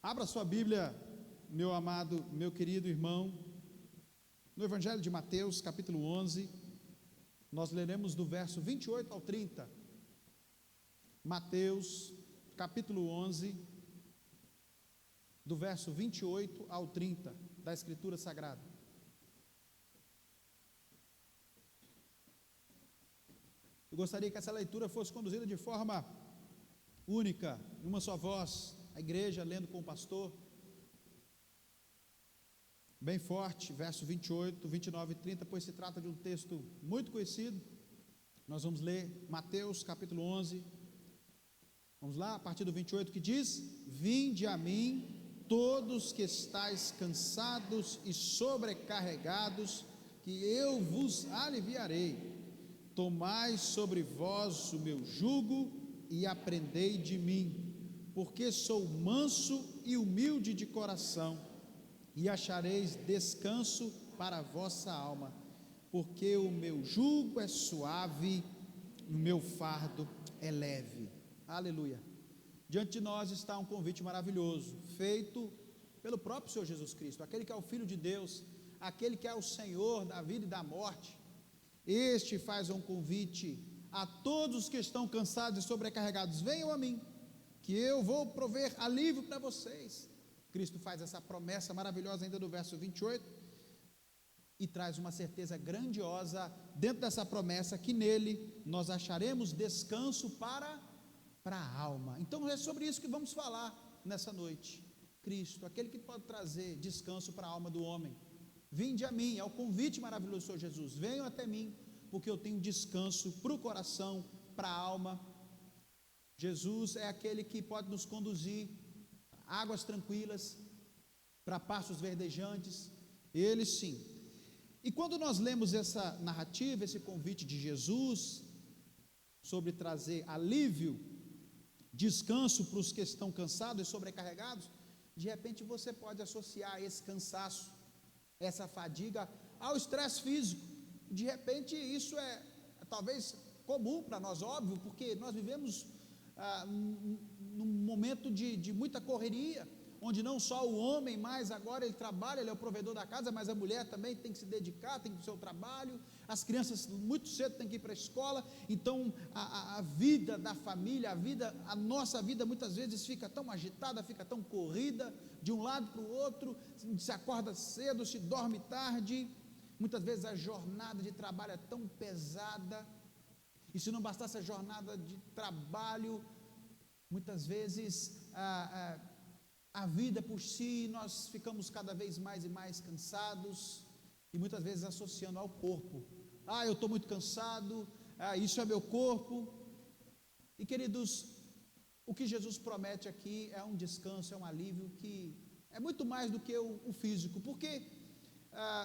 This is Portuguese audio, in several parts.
Abra sua Bíblia, meu amado, meu querido irmão, no Evangelho de Mateus, capítulo 11, nós leremos do verso 28 ao 30. Mateus, capítulo 11, do verso 28 ao 30, da Escritura Sagrada. Eu gostaria que essa leitura fosse conduzida de forma única, em uma só voz, a igreja lendo com o pastor, bem forte, verso 28, 29 e 30, pois se trata de um texto muito conhecido. Nós vamos ler Mateus capítulo 11, vamos lá, a partir do 28, que diz: Vinde a mim, todos que estáis cansados e sobrecarregados, que eu vos aliviarei. Tomai sobre vós o meu jugo e aprendei de mim, porque sou manso e humilde de coração, e achareis descanso para a vossa alma, porque o meu jugo é suave e o meu fardo é leve. Aleluia. Diante de nós está um convite maravilhoso, feito pelo próprio Senhor Jesus Cristo, aquele que é o Filho de Deus, aquele que é o Senhor da vida e da morte. Este faz um convite a todos que estão cansados e sobrecarregados: venham a mim, que eu vou prover alívio para vocês. Cristo faz essa promessa maravilhosa ainda no verso 28, e traz uma certeza grandiosa dentro dessa promessa, que nele nós acharemos descanso para a alma. Então é sobre isso que vamos falar nessa noite. Cristo, aquele que pode trazer descanso para a alma do homem. Vinde a mim, é o convite maravilhoso do Senhor Jesus: venham até mim, porque eu tenho descanso para o coração, para a alma. Jesus é aquele que pode nos conduzir a águas tranquilas, para pastos verdejantes, Ele sim. E quando nós lemos essa narrativa, esse convite de Jesus, sobre trazer alívio, descanso para os que estão cansados e sobrecarregados, de repente você pode associar esse cansaço, essa fadiga, ao estresse físico. De repente isso é talvez comum para nós, óbvio, porque nós vivemos num momento de muita correria, onde não só o homem, mas agora ele trabalha, ele é o provedor da casa, mas a mulher também tem que se dedicar, tem que ir para o seu trabalho, as crianças muito cedo têm que ir para a escola. Então a vida da família, a nossa vida muitas vezes fica tão agitada, fica tão corrida, de um lado para o outro, se acorda cedo, se dorme tarde, muitas vezes a jornada de trabalho é tão pesada. E se não bastasse a jornada de trabalho, muitas vezes a vida por si, nós ficamos cada vez mais e mais cansados, e muitas vezes associando ao corpo. Eu estou muito cansado, isso é meu corpo. E queridos, o que Jesus promete aqui é um descanso, é um alívio que é muito mais do que o físico, porque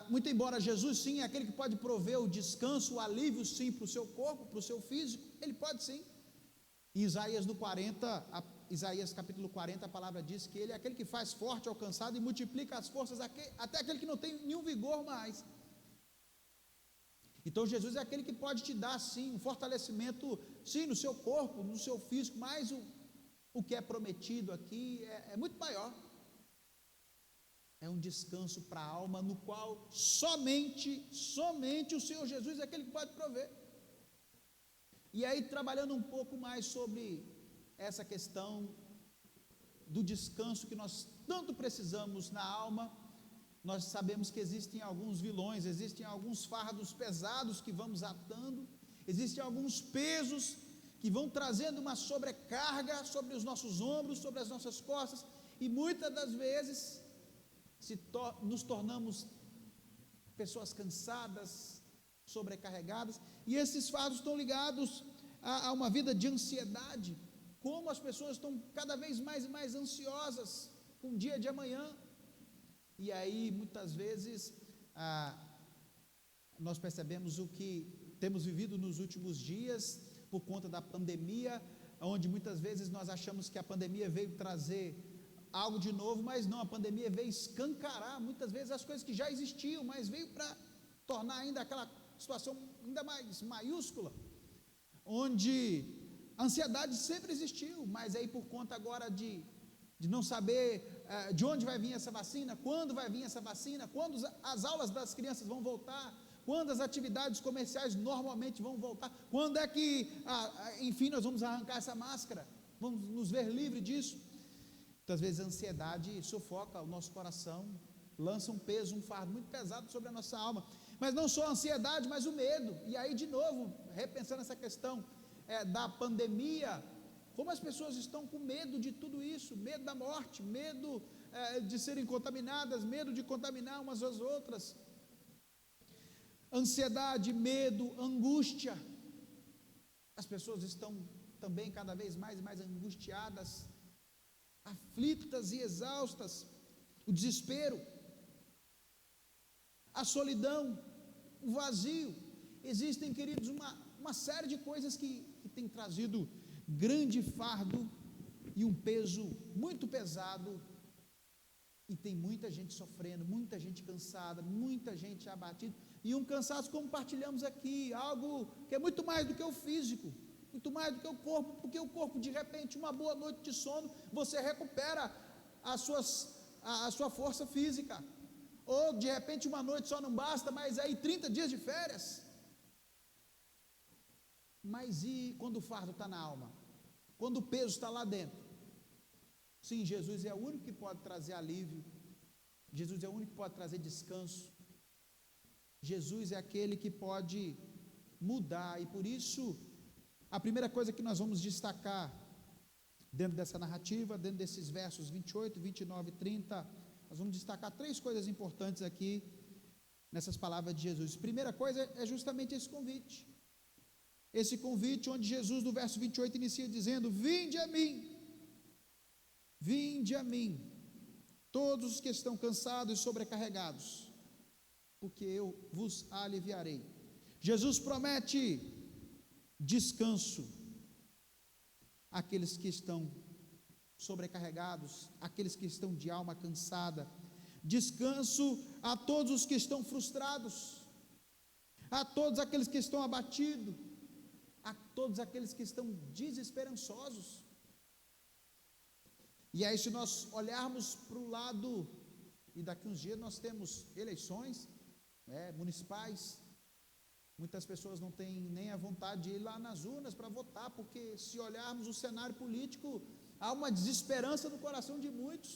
muito embora Jesus sim é aquele que pode prover o descanso, o alívio sim para o seu corpo, para o seu físico, ele pode sim. Em Isaías capítulo 40, a palavra diz que ele é aquele que faz forte ao cansado e multiplica as forças até aquele que não tem nenhum vigor mais. Então Jesus é aquele que pode te dar sim um fortalecimento, sim, no seu corpo, no seu físico, mas o que é prometido aqui é muito maior. É um descanso para a alma, no qual somente o Senhor Jesus é aquele que pode prover. E aí, trabalhando um pouco mais sobre essa questão do descanso que nós tanto precisamos na alma, nós sabemos que existem alguns vilões, existem alguns fardos pesados que vamos atando, existem alguns pesos que vão trazendo uma sobrecarga sobre os nossos ombros, sobre as nossas costas, e muitas das vezes nos tornamos pessoas cansadas, sobrecarregadas, e esses fardos estão ligados a uma vida de ansiedade. Como as pessoas estão cada vez mais e mais ansiosas com o dia de amanhã, e aí muitas vezes nós percebemos o que temos vivido nos últimos dias, por conta da pandemia, onde muitas vezes nós achamos que a pandemia veio trazer algo de novo, mas não, a pandemia veio escancarar muitas vezes as coisas que já existiam, mas veio para tornar ainda aquela situação ainda mais maiúscula, onde a ansiedade sempre existiu, mas aí por conta agora de de não saber de onde vai vir essa vacina, quando vai vir essa vacina, quando as aulas das crianças vão voltar, quando as atividades comerciais normalmente vão voltar, quando é que, enfim, nós vamos arrancar essa máscara, vamos nos ver livre disso. Muitas vezes a ansiedade sufoca o nosso coração, lança um peso, um fardo muito pesado sobre a nossa alma, mas não só a ansiedade, mas o medo. E aí, de novo, repensando essa questão da pandemia, como as pessoas estão com medo de tudo isso, medo da morte, medo de serem contaminadas, medo de contaminar umas às outras, ansiedade, medo, angústia. As pessoas estão também cada vez mais e mais angustiadas, aflitas e exaustas, o desespero, a solidão, o vazio. Existem, queridos, uma série de coisas que têm trazido grande fardo e um peso muito pesado, e tem muita gente sofrendo, muita gente cansada, muita gente abatida, e um cansaço, como partilhamos aqui, algo que é muito mais do que o físico, muito mais do que o corpo, porque o corpo, de repente, uma boa noite de sono, você recupera a sua força física, ou de repente uma noite só não basta, mas aí 30 dias de férias. Mas e quando o fardo está na alma? Quando o peso está lá dentro? Sim, Jesus é o único que pode trazer alívio, Jesus é o único que pode trazer descanso, Jesus é aquele que pode mudar, e por isso, a primeira coisa que nós vamos destacar, dentro dessa narrativa, dentro desses versos 28, 29 e 30, nós vamos destacar 3 coisas importantes aqui, nessas palavras de Jesus. Primeira coisa é justamente esse convite, onde Jesus, no verso 28, inicia dizendo: vinde a mim, todos os que estão cansados e sobrecarregados, porque eu vos aliviarei. Jesus promete descanso àqueles que estão sobrecarregados, àqueles que estão de alma cansada, descanso a todos os que estão frustrados, a todos aqueles que estão abatidos, a todos aqueles que estão desesperançosos. E aí, se nós olharmos para o lado, e daqui uns dias nós temos eleições municipais, muitas pessoas não têm nem a vontade de ir lá nas urnas para votar, porque se olharmos o cenário político, há uma desesperança no coração de muitos.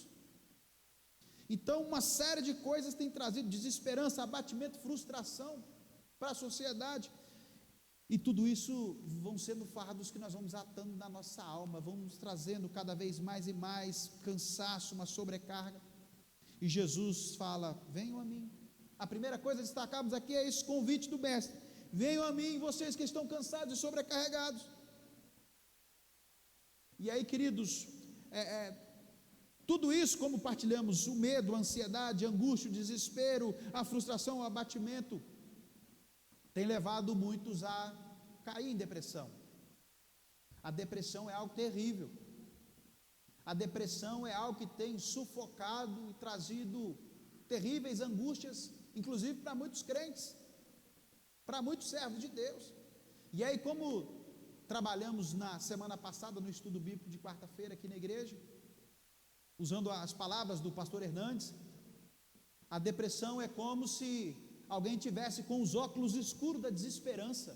Então, uma série de coisas tem trazido desesperança, abatimento, frustração para a sociedade. E tudo isso vão sendo fardos que nós vamos atando na nossa alma, vamos trazendo cada vez mais e mais cansaço, uma sobrecarga. E Jesus fala: venham a mim. A primeira coisa que destacamos aqui é esse convite do Mestre: venham a mim, vocês que estão cansados e sobrecarregados. E aí, queridos, tudo isso, como partilhamos, o medo, a ansiedade, a angústia, o desespero, a frustração, o abatimento, tem levado muitos a cair em depressão. A depressão é algo terrível. A depressão é algo que tem sufocado e trazido terríveis angústias, inclusive para muitos crentes, para muitos servos de Deus. E aí, como trabalhamos na semana passada no estudo bíblico de quarta-feira aqui na igreja, usando as palavras do pastor Hernandes, a depressão é como se alguém tivesse com os óculos escuros da desesperança,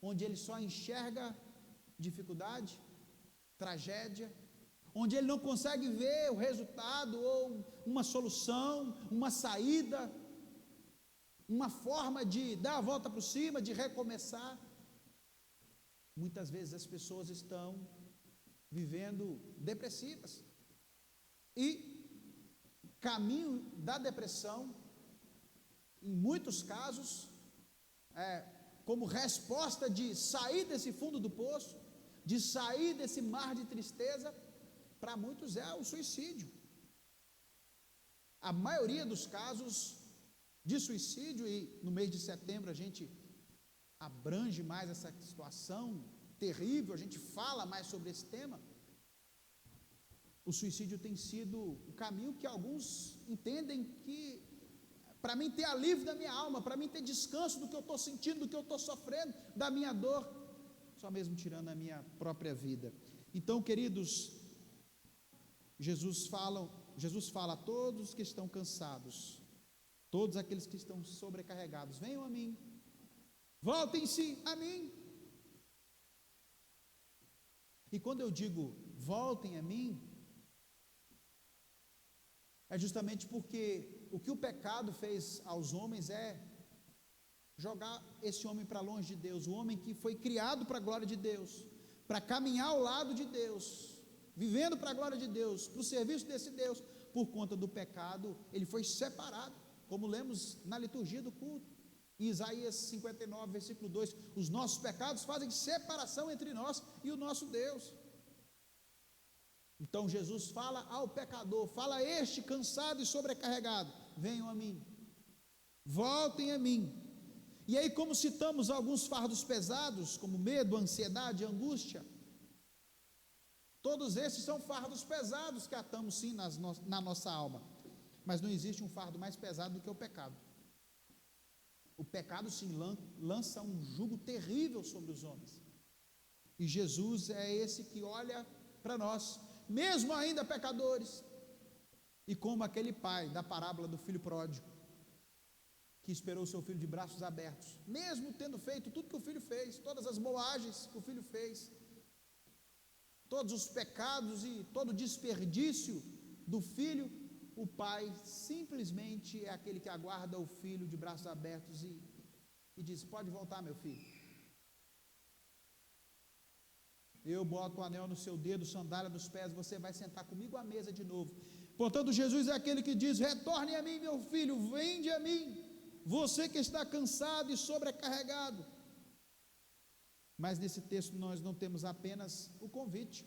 onde ele só enxerga dificuldade, tragédia, onde ele não consegue ver o resultado ou uma solução, uma saída, uma forma de dar a volta por cima, de recomeçar. Muitas vezes as pessoas estão vivendo depressivas, e caminho da depressão, em muitos casos, como resposta de sair desse fundo do poço, de sair desse mar de tristeza, para muitos é o suicídio. A maioria dos casos de suicídio, e no mês de setembro a gente abrange mais essa situação terrível, a gente fala mais sobre esse tema. O suicídio tem sido o caminho que alguns entendem que, para mim ter alívio da minha alma, para mim ter descanso do que eu estou sentindo, do que eu estou sofrendo, da minha dor, só mesmo tirando a minha própria vida. Então, queridos, Jesus fala a todos que estão cansados, todos aqueles que estão sobrecarregados, venham a mim, voltem-se a mim. E quando eu digo voltem a mim, é justamente porque o que o pecado fez aos homens é jogar esse homem para longe de Deus, o homem que foi criado para a glória de Deus, para caminhar ao lado de Deus, vivendo para a glória de Deus, para o serviço desse Deus, por conta do pecado, ele foi separado, como lemos na liturgia do culto, em Isaías 59, versículo 2, os nossos pecados fazem separação entre nós e o nosso Deus. Então Jesus fala ao pecador, fala a este cansado e sobrecarregado, venham a mim, voltem a mim. E aí, como citamos alguns fardos pesados, como medo, ansiedade, angústia, todos esses são fardos pesados que atamos sim na nossa alma, mas não existe um fardo mais pesado do que o pecado. O pecado sim lança um jugo terrível sobre os homens, e Jesus é esse que olha para nós, mesmo ainda pecadores, e como aquele pai da parábola do filho pródigo, que esperou seu filho de braços abertos, mesmo tendo feito tudo que o filho fez, todas as boagens que o filho fez, todos os pecados e todo o desperdício do filho, o pai simplesmente é aquele que aguarda o filho de braços abertos e diz, pode voltar meu filho, eu boto o anel no seu dedo, sandália nos pés, você vai sentar comigo à mesa de novo. Portanto, Jesus é aquele que diz, retorne a mim meu filho, vinde a mim, você que está cansado e sobrecarregado. Mas nesse texto nós não temos apenas o convite,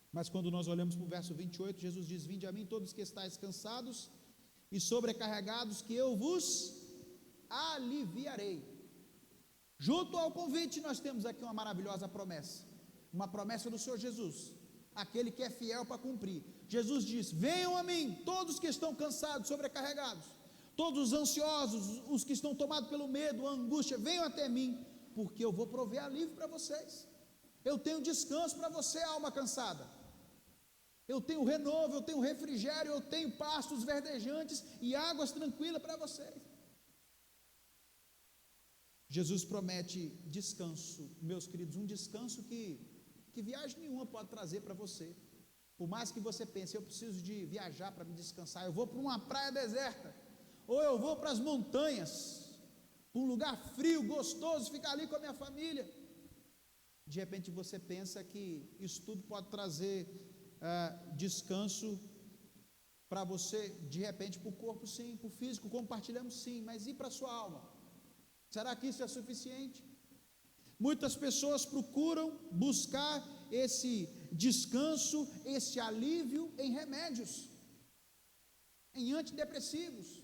mas quando nós olhamos para o verso 28, Jesus diz, vinde a mim todos que estáis cansados e sobrecarregados, que eu vos aliviarei. Junto ao convite nós temos aqui uma maravilhosa promessa, uma promessa do Senhor Jesus, aquele que é fiel para cumprir. Jesus diz, venham a mim todos que estão cansados, sobrecarregados, todos os ansiosos, os que estão tomados pelo medo, a angústia, venham até mim, porque eu vou prover alívio para vocês. Eu tenho descanso para você, alma cansada. Eu tenho renovo, eu tenho refrigério, eu tenho pastos verdejantes e águas tranquilas para vocês. Jesus promete descanso, meus queridos, um descanso que viagem nenhuma pode trazer para você. Por mais que você pense, eu preciso de viajar para me descansar, eu vou para uma praia deserta, ou eu vou para as montanhas, para um lugar frio, gostoso, ficar ali com a minha família. De repente você pensa que isso tudo pode trazer descanso para você, de repente para o corpo sim, para o físico compartilhamos sim, mas e para a sua alma? Será que isso é suficiente? Muitas pessoas procuram buscar esse descanso, esse alívio em remédios, em antidepressivos,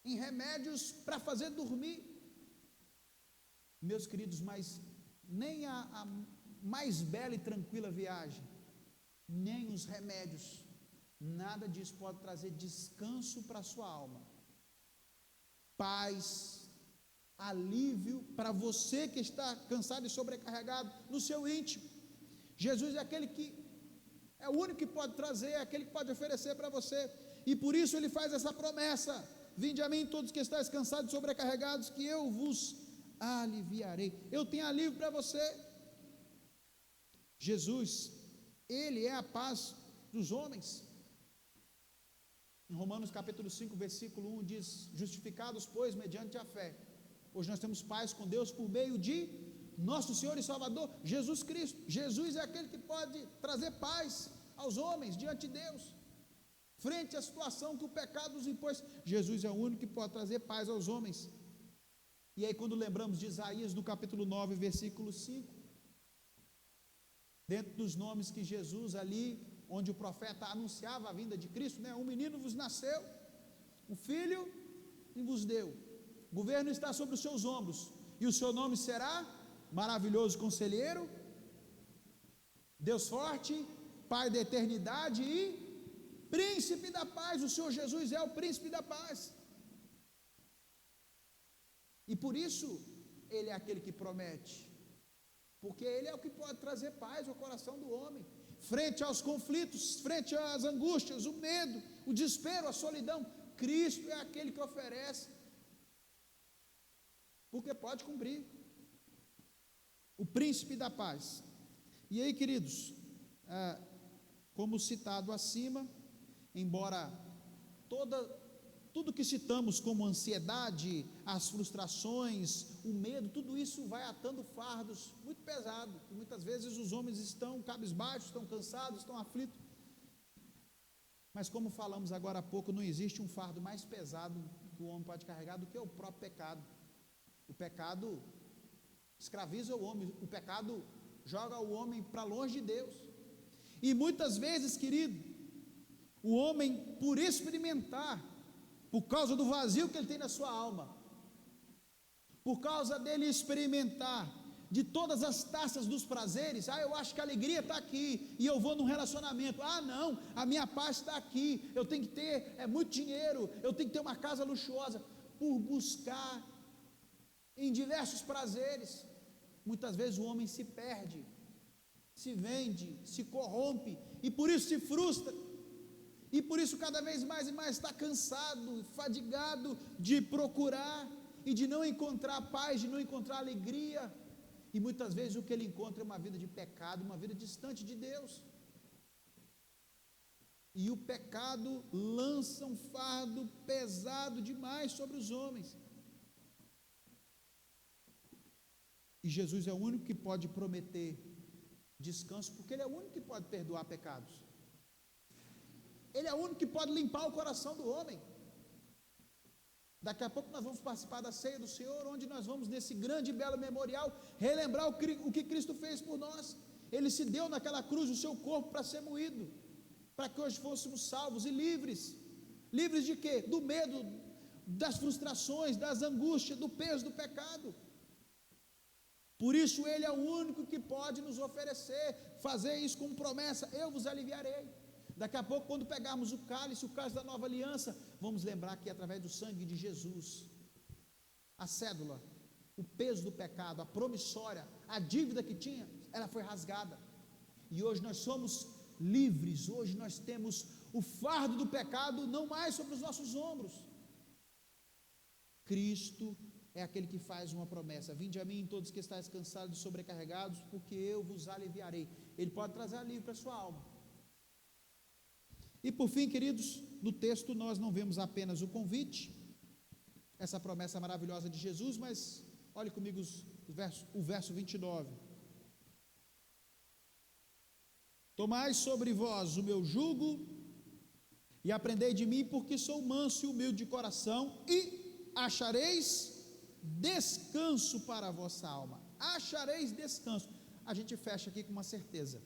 em remédios para fazer dormir. Meus queridos, mas nem a mais bela e tranquila viagem, nem os remédios, nada disso pode trazer descanso para a sua alma, paz, alívio para você que está cansado e sobrecarregado no seu íntimo. Jesus é aquele que é o único que pode trazer, é aquele que pode oferecer para você, e por isso ele faz essa promessa: vinde a mim todos que estáis cansados e sobrecarregados, que eu vos aliviarei. Eu tenho alívio para você. Jesus, ele é a paz dos homens. Em Romanos capítulo 5, versículo 1 diz, justificados pois mediante a fé, hoje nós temos paz com Deus por meio de nosso Senhor e Salvador Jesus Cristo. Jesus é aquele que pode trazer paz aos homens diante de Deus, frente à situação que o pecado nos impôs. Jesus é o único que pode trazer paz aos homens. E aí quando lembramos de Isaías no capítulo 9, versículo 5, dentro dos nomes que Jesus ali, onde o profeta anunciava a vinda de Cristo, um menino vos nasceu, um filho vos deu, o governo está sobre os seus ombros, e o seu nome será Maravilhoso Conselheiro, Deus Forte, Pai da Eternidade e Príncipe da Paz. O Senhor Jesus é o Príncipe da Paz, e por isso ele é aquele que promete, porque ele é o que pode trazer paz ao coração do homem, frente aos conflitos, frente às angústias, o medo, o desespero, a solidão, Cristo é aquele que oferece, porque pode cumprir, o príncipe da paz. E aí, queridos, como citado acima, embora tudo que citamos como ansiedade, as frustrações, o medo, tudo isso vai atando fardos muito pesados, e muitas vezes os homens estão cabisbaixos, estão cansados, estão aflitos, mas como falamos agora há pouco, não existe um fardo mais pesado que o homem pode carregar do que o próprio pecado. O pecado escraviza o homem, o pecado joga o homem para longe de Deus, e muitas vezes, querido, o homem, por experimentar, por causa do vazio que ele tem na sua alma, por causa dele experimentar de todas as taças dos prazeres, eu acho que a alegria está aqui, e eu vou num relacionamento, não, a minha paz está aqui, eu tenho que ter muito dinheiro, eu tenho que ter uma casa luxuosa, por buscar em diversos prazeres, muitas vezes o homem se perde, se vende, se corrompe, e por isso se frustra, e por isso cada vez mais e mais está cansado, fadigado de procurar, e de não encontrar paz, de não encontrar alegria, e muitas vezes o que ele encontra é uma vida de pecado, uma vida distante de Deus, e o pecado lança um fardo pesado demais sobre os homens, e Jesus é o único que pode prometer descanso, porque ele é o único que pode perdoar pecados, ele é o único que pode limpar o coração do homem. Daqui a pouco nós vamos participar da ceia do Senhor, onde nós vamos nesse grande e belo memorial, relembrar o que Cristo fez por nós, ele se deu naquela cruz o seu corpo para ser moído, para que hoje fôssemos salvos e livres de quê? Do medo, das frustrações, das angústias, do peso do pecado, por isso ele é o único que pode nos oferecer, fazer isso como promessa, eu vos aliviarei. Daqui a pouco, quando pegarmos o cálice da nova aliança, vamos lembrar que através do sangue de Jesus, a cédula, o peso do pecado, a promissória, a dívida que tinha, ela foi rasgada, e hoje nós somos livres, hoje nós temos o fardo do pecado não mais sobre os nossos ombros. Cristo é aquele que faz uma promessa: vinde a mim todos que estáis cansados e sobrecarregados, porque eu vos aliviarei. Ele pode trazer alívio para a sua alma. E por fim, queridos, no texto nós não vemos apenas o convite, essa promessa maravilhosa de Jesus, mas olhe comigo o verso 29. Tomai sobre vós o meu jugo e aprendei de mim, porque sou manso e humilde de coração, e achareis descanso para a vossa alma. Achareis descanso. A gente fecha aqui com uma certeza.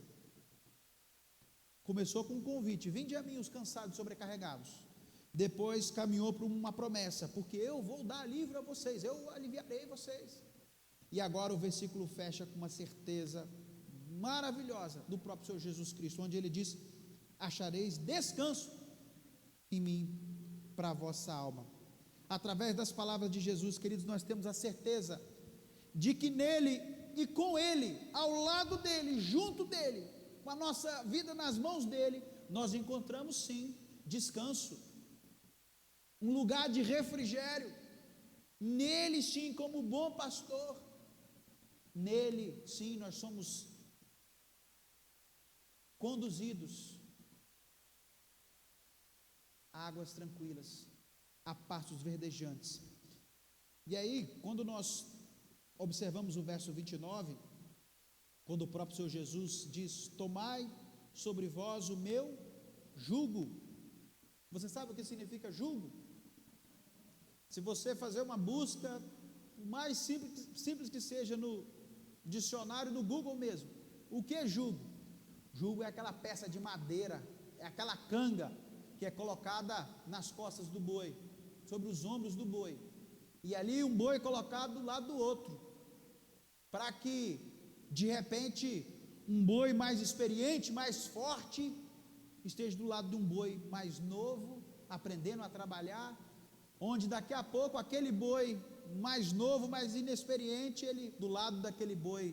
Começou com um convite: vinde a mim os cansados e sobrecarregados. Depois caminhou para uma promessa: porque eu vou dar alívio a vocês, eu aliviarei vocês. E agora o versículo fecha com uma certeza maravilhosa do próprio Senhor Jesus Cristo, onde ele diz: achareis descanso em mim para a vossa alma. Através das palavras de Jesus, queridos, nós temos a certeza de que nele e com ele, ao lado dele, junto dele, com a nossa vida nas mãos dele, nós encontramos sim descanso, um lugar de refrigério, nele sim, como bom pastor, nele sim nós somos conduzidos a águas tranquilas, a pastos verdejantes. E aí, quando nós observamos o verso 29, quando o próprio Senhor Jesus diz: tomai sobre vós o meu jugo. Você sabe o que significa jugo? Se você fazer uma busca, o mais simples que seja no dicionário, no Google mesmo, o que é jugo? Jugo é aquela peça de madeira, é aquela canga que é colocada nas costas do boi, sobre os ombros do boi, e ali um boi colocado do lado do outro, para que de repente um boi mais experiente, mais forte, esteja do lado de um boi mais novo, aprendendo a trabalhar, onde daqui a pouco aquele boi mais novo, mais inexperiente, ele do lado daquele boi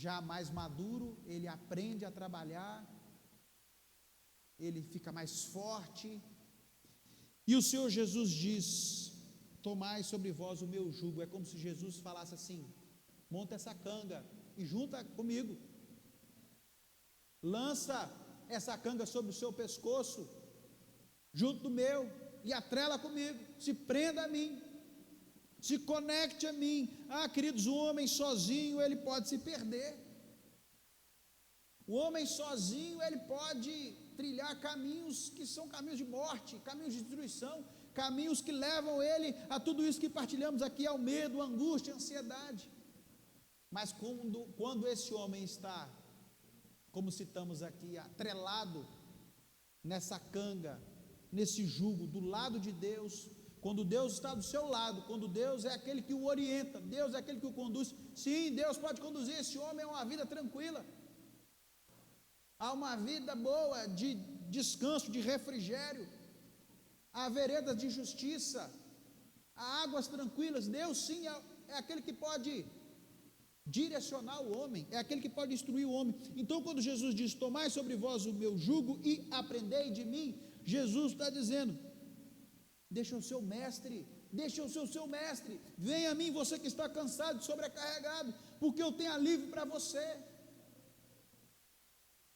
já mais maduro, ele aprende a trabalhar, ele fica mais forte. E o Senhor Jesus diz: tomai sobre vós o meu jugo. É como se Jesus falasse assim: monta essa canga e junta comigo, lança essa canga sobre o seu pescoço, junto do meu, e atrela comigo, se prenda a mim, se conecte a mim. Ah, queridos, o homem sozinho, ele pode se perder. O homem sozinho, ele pode trilhar caminhos que são caminhos de morte, caminhos de destruição, caminhos que levam ele a tudo isso que partilhamos aqui, ao medo, à angústia, à ansiedade. Mas quando esse homem está, como citamos aqui, atrelado nessa canga, nesse jugo, do lado de Deus, quando Deus está do seu lado, quando Deus é aquele que o orienta, Deus é aquele que o conduz, sim, Deus pode conduzir esse homem a uma vida tranquila, a uma vida boa, de descanso, de refrigério, a veredas de justiça, a águas tranquilas. Deus sim é aquele que pode direcionar o homem, é aquele que pode instruir o homem. Então quando Jesus diz: tomai sobre vós o meu jugo e aprendei de mim, Jesus está dizendo: deixa o seu mestre, deixa o seu mestre, venha a mim, você que está cansado e sobrecarregado, porque eu tenho alívio para você.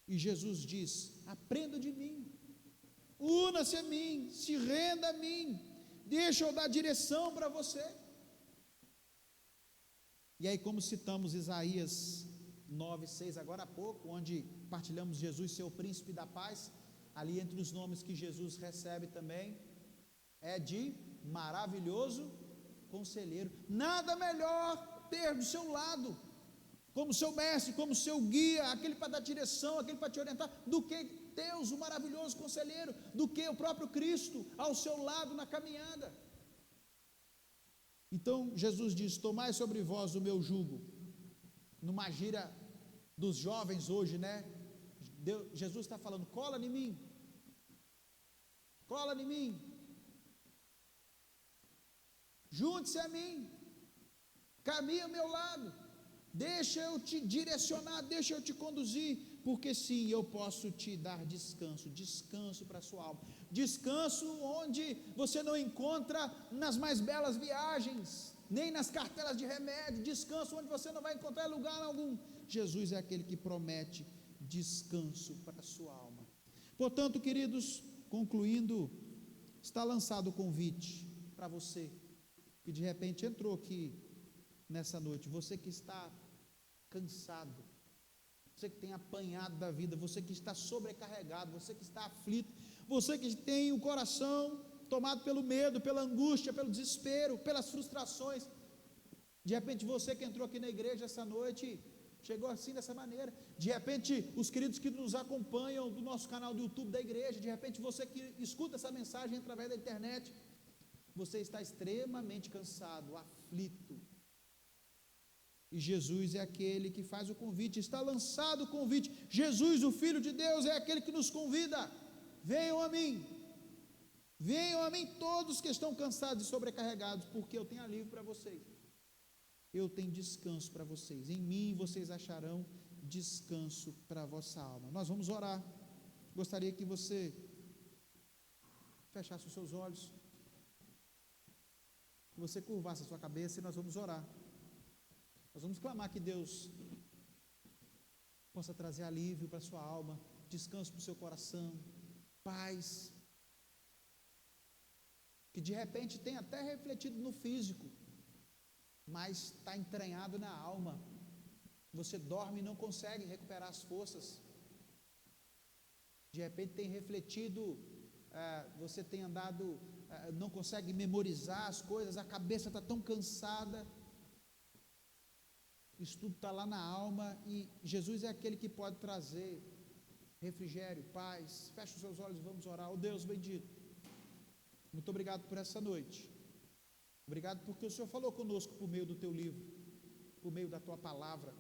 E Jesus diz: aprenda de mim, una-se a mim, se renda a mim, deixa eu dar direção para você. E aí, como citamos Isaías 9:6 agora há pouco, onde partilhamos Jesus ser o príncipe da paz, ali entre os nomes que Jesus recebe também, é de maravilhoso conselheiro. Nada melhor ter do seu lado, como seu mestre, como seu guia, aquele para dar direção, aquele para te orientar, do que Deus, o maravilhoso conselheiro, do que o próprio Cristo ao seu lado na caminhada. Então Jesus diz: tomai sobre vós o meu jugo. Numa gíria dos jovens hoje, né? Jesus está falando: cola em mim, cola em mim, junte-se a mim, caminhe ao meu lado, deixa eu te direcionar, deixa eu te conduzir, porque sim, eu posso te dar descanso, descanso para a sua alma, descanso onde você não encontra nas mais belas viagens, nem nas cartelas de remédio, descanso onde você não vai encontrar em lugar algum. Jesus é aquele que promete descanso para a sua alma. Portanto, queridos, concluindo, está lançado o convite para você que de repente entrou aqui nessa noite, você que está cansado, você que tem apanhado da vida, você que está sobrecarregado, você que está aflito, você que tem o coração tomado pelo medo, pela angústia, pelo desespero, pelas frustrações. De repente você que entrou aqui na igreja essa noite, chegou assim dessa maneira. De repente os queridos que nos acompanham do nosso canal do YouTube da igreja, de repente você que escuta essa mensagem através da internet, você está extremamente cansado, aflito. E Jesus é aquele que faz o convite, está lançado o convite. Jesus, o Filho de Deus, é aquele que nos convida: venham a mim todos que estão cansados e sobrecarregados, porque eu tenho alívio para vocês, eu tenho descanso para vocês, em mim vocês acharão descanso para a vossa alma. Nós vamos orar. Gostaria que você fechasse os seus olhos, que você curvasse a sua cabeça, e nós vamos orar. Nós vamos clamar que Deus possa trazer alívio para a sua alma, descanso para o seu coração, paz, que de repente tem até refletido no físico, mas está entranhado na alma. Você dorme e não consegue recuperar as forças. De repente tem refletido, você tem andado, não consegue memorizar as coisas, a cabeça está tão cansada. Isso tudo está lá na alma, e Jesus é aquele que pode trazer refrigério, paz. Feche os seus olhos e vamos orar. Oh Deus bendito, muito obrigado por essa noite, obrigado porque o Senhor falou conosco por meio do teu livro, por meio da tua palavra.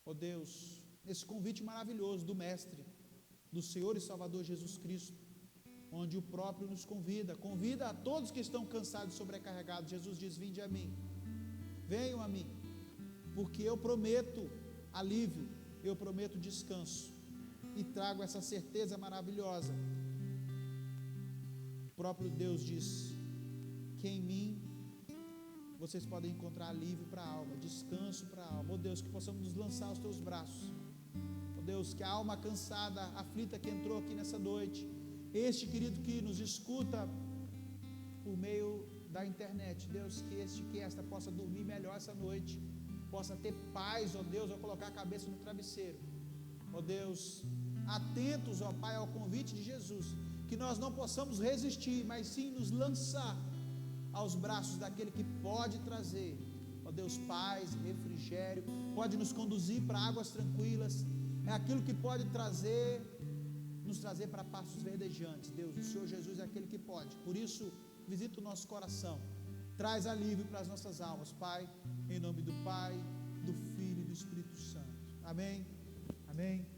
Oh Deus, esse convite maravilhoso do Mestre, do Senhor e Salvador Jesus Cristo, onde o próprio nos convida a todos que estão cansados e sobrecarregados. Jesus diz: vinde a mim, venham a mim, porque eu prometo alívio, eu prometo descanso, e trago essa certeza maravilhosa. O próprio Deus diz que em mim vocês podem encontrar alívio para a alma, descanso para a alma. Oh Deus, que possamos nos lançar aos teus braços. Oh Deus, que a alma cansada, aflita que entrou aqui nessa noite, este querido que nos escuta por meio da internet, Deus, que esta possa dormir melhor essa noite, possa ter paz, ó Deus, ao colocar a cabeça no travesseiro. Ó Deus, atentos, ó Pai, ao convite de Jesus, que nós não possamos resistir, mas sim nos lançar aos braços daquele que pode trazer, ó Deus, paz, refrigério, pode nos conduzir para águas tranquilas, é aquilo que pode nos trazer para pastos verdejantes. Deus, o Senhor Jesus é aquele que pode. Por isso, visita o nosso coração, traz alívio para as nossas almas, Pai, em nome do Pai, do Filho e do Espírito Santo. Amém, amém.